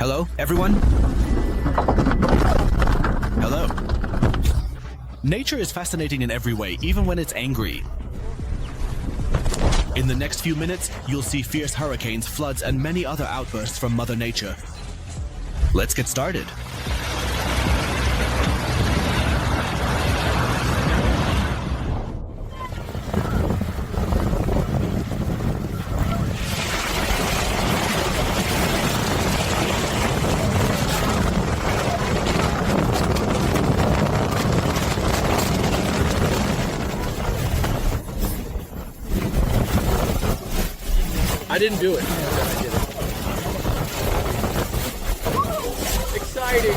Hello, everyone? Hello. Nature is fascinating in every way, even when it's angry. In the next few minutes, you'll see fierce hurricanes, floods, and many other outbursts from Mother Nature. Let's get started. I didn't do it. I did it. Exciting.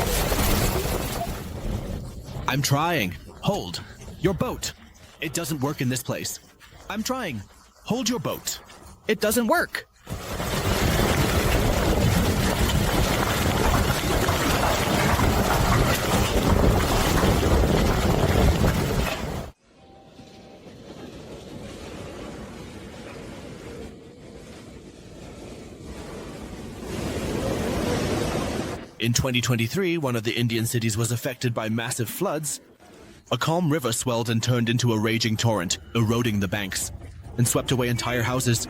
I'm trying. Hold. Your boat. It doesn't work in this place. I'm trying. Hold your boat. It doesn't work. In 2023, one of the Indian cities was affected by massive floods. A calm river swelled and turned into a raging torrent, eroding the banks, and swept away entire houses.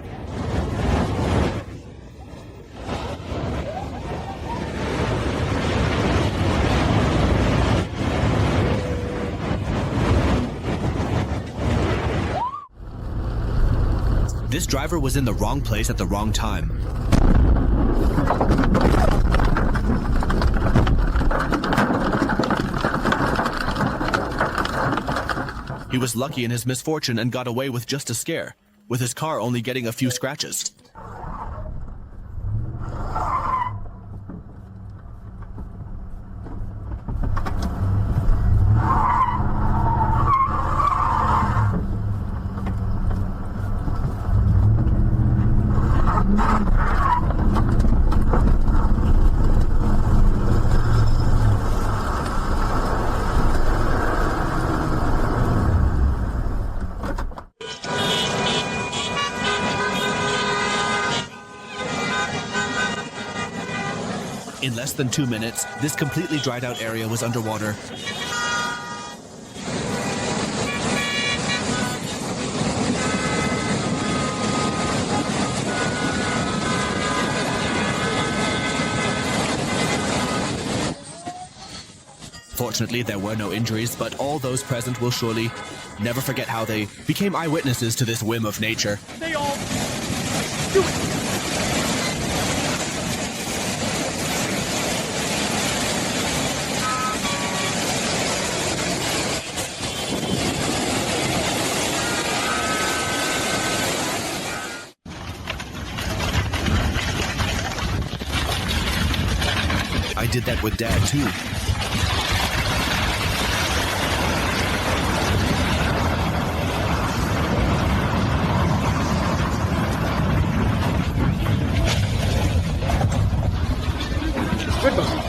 This driver was in the wrong place at the wrong time. He was lucky in his misfortune and got away with just a scare, with his car only getting a few scratches. In less than 2 minutes, this completely dried out area was underwater. Fortunately, there were no injuries, but all those present will surely never forget how they became eyewitnesses to this whim of nature. They all do it. I did that with Dad, too. Goodbye.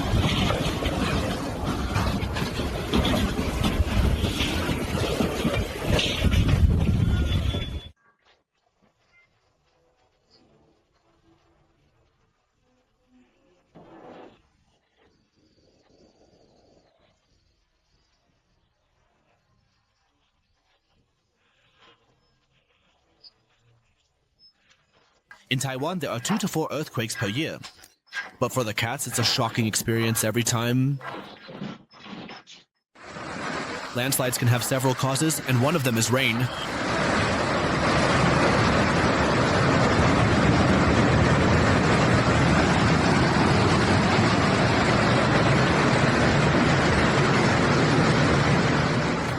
In Taiwan, there are 2 to 4 earthquakes per year. But for the cats, it's a shocking experience every time. Landslides can have several causes, and one of them is rain.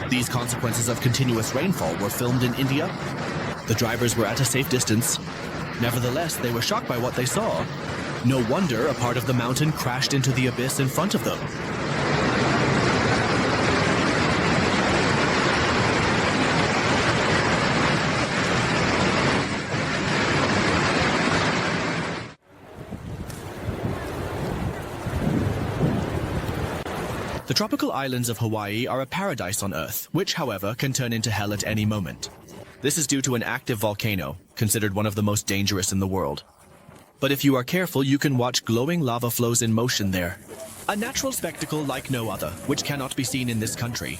These consequences of continuous rainfall were filmed in India. The drivers were at a safe distance. Nevertheless, they were shocked by what they saw. No wonder a part of the mountain crashed into the abyss in front of them. The tropical islands of Hawaii are a paradise on Earth, which, however, can turn into hell at any moment. This is due to an active volcano, considered one of the most dangerous in the world. But if you are careful, you can watch glowing lava flows in motion there. A natural spectacle like no other, which cannot be seen in this country.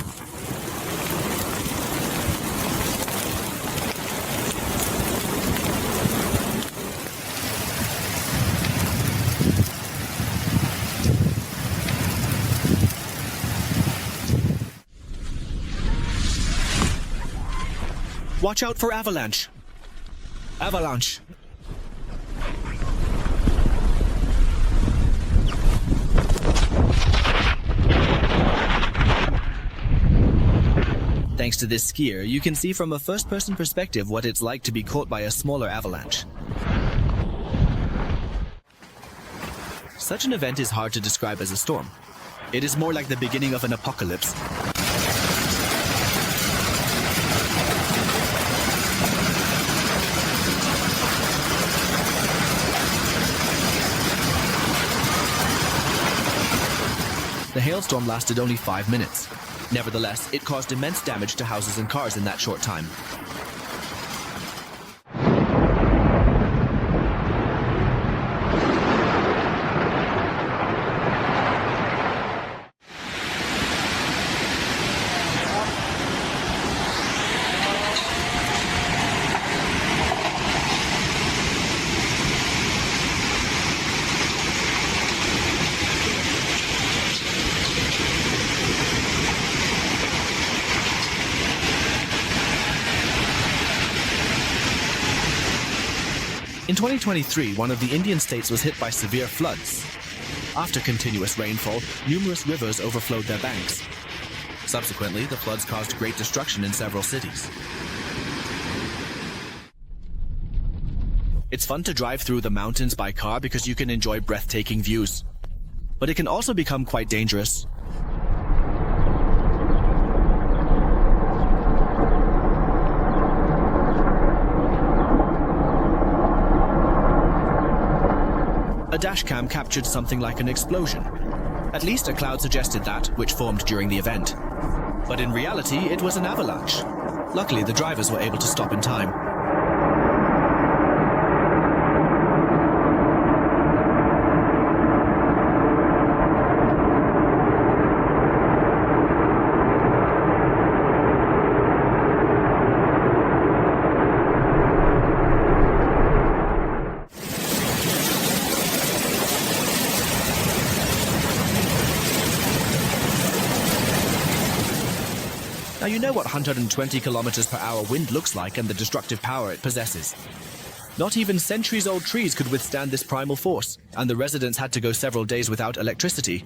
Watch out for avalanche. Avalanche. Thanks to this skier, you can see from a first-person perspective what it's like to be caught by a smaller avalanche. Such an event is hard to describe as a storm. It is more like the beginning of an apocalypse. The hailstorm lasted only 5 minutes. Nevertheless, it caused immense damage to houses and cars in that short time. In 2023, one of the Indian states was hit by severe floods. After continuous rainfall, numerous rivers overflowed their banks. Subsequently, the floods caused great destruction in several cities. It's fun to drive through the mountains by car because you can enjoy breathtaking views. But it can also become quite dangerous. A dashcam captured something like an explosion. At least a cloud suggested that, which formed during the event. But in reality, it was an avalanche. Luckily, the drivers were able to stop in time. Now you know what 120 kilometers per hour wind looks like and the destructive power it possesses. Not even centuries-old trees could withstand this primal force, and the residents had to go several days without electricity.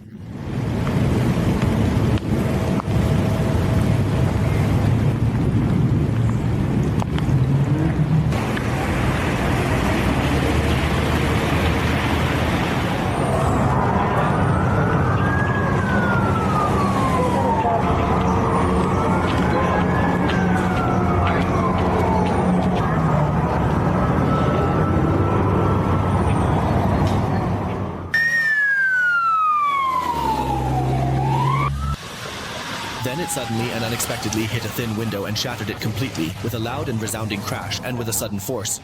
Then it suddenly and unexpectedly hit a thin window and shattered it completely, with a loud and resounding crash and with a sudden force.